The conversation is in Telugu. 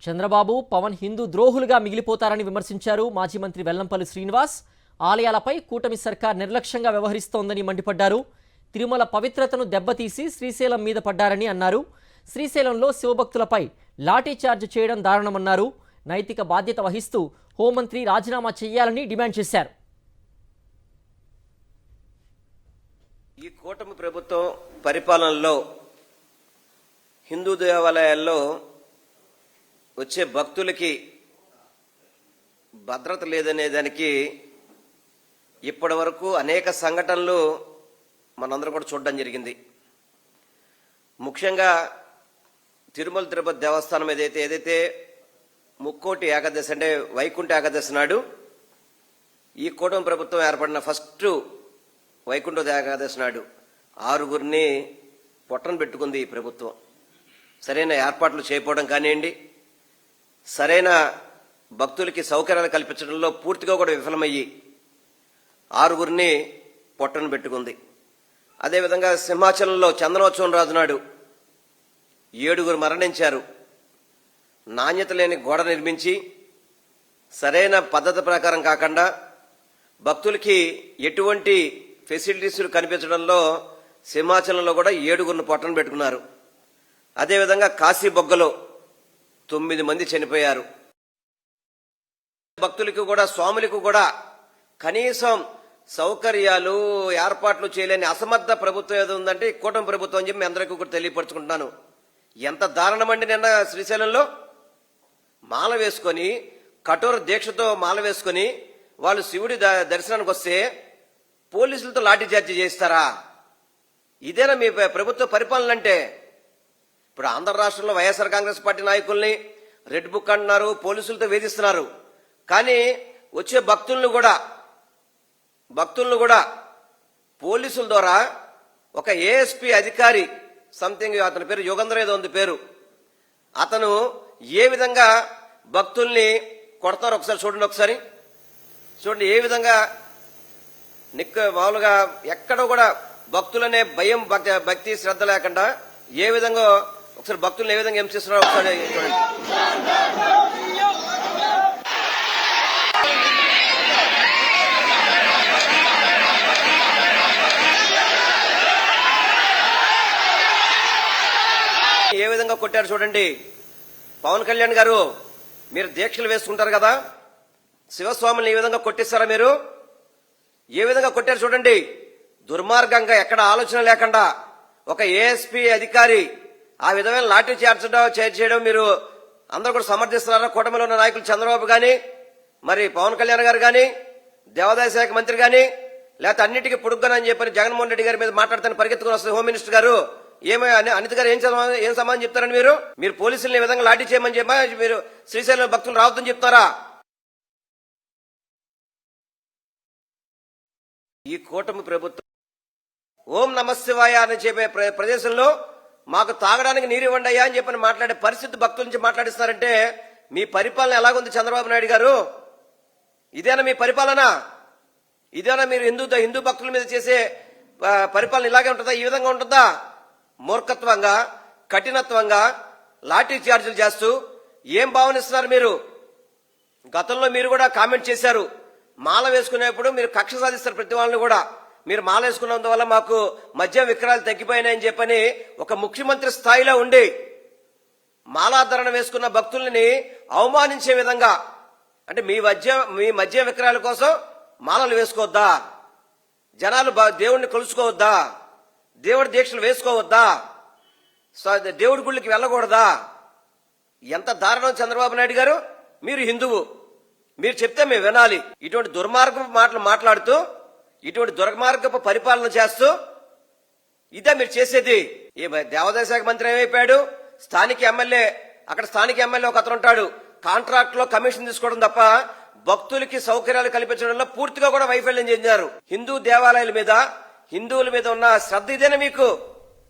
చంద్రబాబు పవన్ హిందూ ద్రోహులుగా మిగిలిపోతారని విమర్శించారు మాజీ మంత్రి వెల్లంపల్లి శ్రీనివాస్. ఆలయాలపై కూటమి సర్కార్ నిర్లక్ష్యంగా వ్యవహరిస్తోందని మండిపడ్డారు. తిరుమల పవిత్రతను దెబ్బతీసి శ్రీశైలం మీద పడ్డారని అన్నారు. శ్రీశైలంలో శివభక్తులపై లాఠీ చార్జ్ చేయడం దారుణమన్నారు. నైతిక బాధ్యత వహిస్తూ హోంమంత్రి రాజీనామా చేయాలని డిమాండ్ చేశారు. ఈ కూటమి ప్రభుత్వం పరిపాలనలో హిందూ దేవాలయాల్లో వచ్చే భక్తులకి భద్రత లేదనే దానికి ఇప్పటి వరకు అనేక సంఘటనలు మనందరం కూడా చూడడం జరిగింది. ముఖ్యంగా తిరుమల తిరుపతి దేవస్థానం ఏదైతే ముక్కోటి ఏకాదశి అంటే వైకుంఠ ఏకాదశి నాడు ఈ కూటమి ప్రభుత్వం ఏర్పడిన ఫస్ట్ వైకుంఠ ఏకాదశి నాడు 6గురిని పొట్టన పెట్టుకుంది ఈ ప్రభుత్వం. సరైన ఏర్పాట్లు చేయకపోవడం కానివ్వండి, సరైన భక్తులకి సౌకర్యాలు కల్పించడంలో పూర్తిగా కూడా విఫలమయ్యి 6గురిని పొట్టన పెట్టుకుంది. అదేవిధంగా సింహాచలంలో చందనోత్సవం రోజు నాడు 7గురు మరణించారు. నాణ్యత లేని గోడ నిర్మించి సరైన పద్ధతి ప్రకారం కాకుండా భక్తులకి ఎటువంటి ఫెసిలిటీస్లు కనిపించడంలో సింహాచలంలో కూడా 7గురిని పొట్టన పెట్టుకున్నారు. అదేవిధంగా కాశీ బొగ్గలో 9 మంది చనిపోయారు. భక్తులకు కూడా స్వాములకు కూడా కనీసం సౌకర్యాలు ఏర్పాట్లు చేయలేని అసమర్థ ప్రభుత్వం ఏదో ఉందంటే కూటమి ప్రభుత్వం అని చెప్పి మీ అందరికీ కూడా తెలియపరుచుకుంటున్నాను. ఎంత దారుణమండి, నిన్న శ్రీశైలంలో మాల వేసుకొని కఠోర దీక్షతో మాల వేసుకొని వాళ్ళు శివుడి దర్శనానికి వస్తే పోలీసులతో లాఠీ చార్జీ చేస్తారా? ఇదేనా మీ ప్రభుత్వ పరిపాలన అంటే? ఇప్పుడు ఆంధ్ర రాష్ట్రంలో వైఎస్ఆర్ కాంగ్రెస్ పార్టీ నాయకుల్ని రెడ్ బుక్ అంటున్నారు, పోలీసులతో వేధిస్తున్నారు. కానీ వచ్చే భక్తులను కూడా పోలీసుల ద్వారా ఒక ఏఎస్పీ అధికారి సంథింగ్ అతని పేరు యోగేంద్ర ఏదో ఉంది పేరు, అతను ఏ విధంగా భక్తుల్ని కొడతారో ఒకసారి చూడండి. ఏ విధంగా మామూలుగా ఎక్కడో కూడా భక్తులనే భయం భక్తి శ్రద్ధ లేకుండా ఏ విధంగా ఒకసారి భక్తులను ఏ విధంగా హింసిస్తున్నారో ఒకసారి చూడండి. ఏ విధంగా కొట్టారు చూడండి. పవన్ కళ్యాణ్ గారు, మీరు దీక్షలు వేసుకుంటారు కదా, శివస్వాముల్ని ఈ విధంగా కొట్టిస్తారా? మీరు ఏ విధంగా కొట్టారు చూడండి. దుర్మార్గంగా ఎక్కడ ఆలోచన లేకుండా ఒక ఏఎస్పీ అధికారి ఆ విధమైన లాఠీ చేయడం మీరు అందరూ కూడా సమర్థిస్తున్నారా? కూటమిలో ఉన్న నాయకులు చంద్రబాబు గాని, మరి పవన్ కళ్యాణ్ గారు గాని, దేవాదాయ శాఖ మంత్రి గాని, లేకపోతే అన్నిటికీ పొడుగ్గానని చెప్పని జగన్మోహన్ రెడ్డి గారి మీద మాట్లాడుతాను పరిగెత్తుకుని వస్తుంది హోమ్ మినిస్టర్ గారు. అనిత గారు ఏం సమాధానం చెప్తారని మీరు పోలీసుల్ని ఈ విధంగా లాఠీ చేయమని చెప్పి మీరు శ్రీశైలం భక్తులు రావద్దని చెప్తారా? ఈ కూటమి ప్రభుత్వం ఓం నమశివాయ అని చెప్పే ప్రదేశంలో మాకు తాగడానికి నీరు ఇవ్వండి అయ్యా అని చెప్పని మాట్లాడే పరిస్థితి భక్తుల నుంచి మాట్లాడిస్తున్నారంటే మీ పరిపాలన ఎలాగుంది చంద్రబాబు నాయుడు గారు? ఇదేనా మీ పరిపాలన? ఇదేనా మీరు హిందూ భక్తుల మీద చేసే పరిపాలన ఇలాగే ఉంటుందా? ఈ విధంగా ఉంటుందా? మూర్ఖత్వంగా, కఠినత్వంగా లాఠీ చార్జీలు చేస్తూ ఏం భావనిస్తున్నారు మీరు? గతంలో మీరు కూడా కామెంట్ చేశారు, మాల వేసుకునేప్పుడు మీరు కక్ష సాధిస్తారు ప్రతి వాళ్ళని కూడా. మీరు మాల వేసుకున్నందువల్ల మాకు మద్యం విక్రయాలు తగ్గిపోయినాయని చెప్పని ఒక ముఖ్యమంత్రి స్థాయిలో ఉండి మాలాధరణ వేసుకున్న భక్తుల్ని అవమానించే విధంగా, అంటే మీ మద్యం విక్రయాల కోసం మాలలు వేసుకోవద్దా? జనాలు దేవుడిని కొలుసుకోవద్దా? దేవుడి దీక్షలు వేసుకోవద్దా? దేవుడి గుళ్ళకి వెళ్ళకూడదా? ఎంత దారుణం చంద్రబాబు నాయుడు గారు! మీరు హిందువు, మీరు చెప్తే మేము వినాలి. ఇటువంటి దుర్మార్గపు మాటలు మాట్లాడుతూ, ఇటువంటి దుర్మార్గపు పరిపాలన చేస్తూ ఇదే మీరు చేసేది. ఈ దేవాదాయ శాఖ మంత్రి ఏమైపోయాడు? స్థానిక ఎమ్మెల్యే ఒక అతను ఉంటాడు, కాంట్రాక్ట్ లో కమిషన్ తీసుకోవడం తప్ప భక్తులకి సౌకర్యాలు కల్పించడంలో పూర్తిగా కూడా వైఫల్యం చెందారు. హిందూ దేవాలయాల మీద, హిందువుల మీద ఉన్న శ్రద్ధ ఇదేనా మీకు?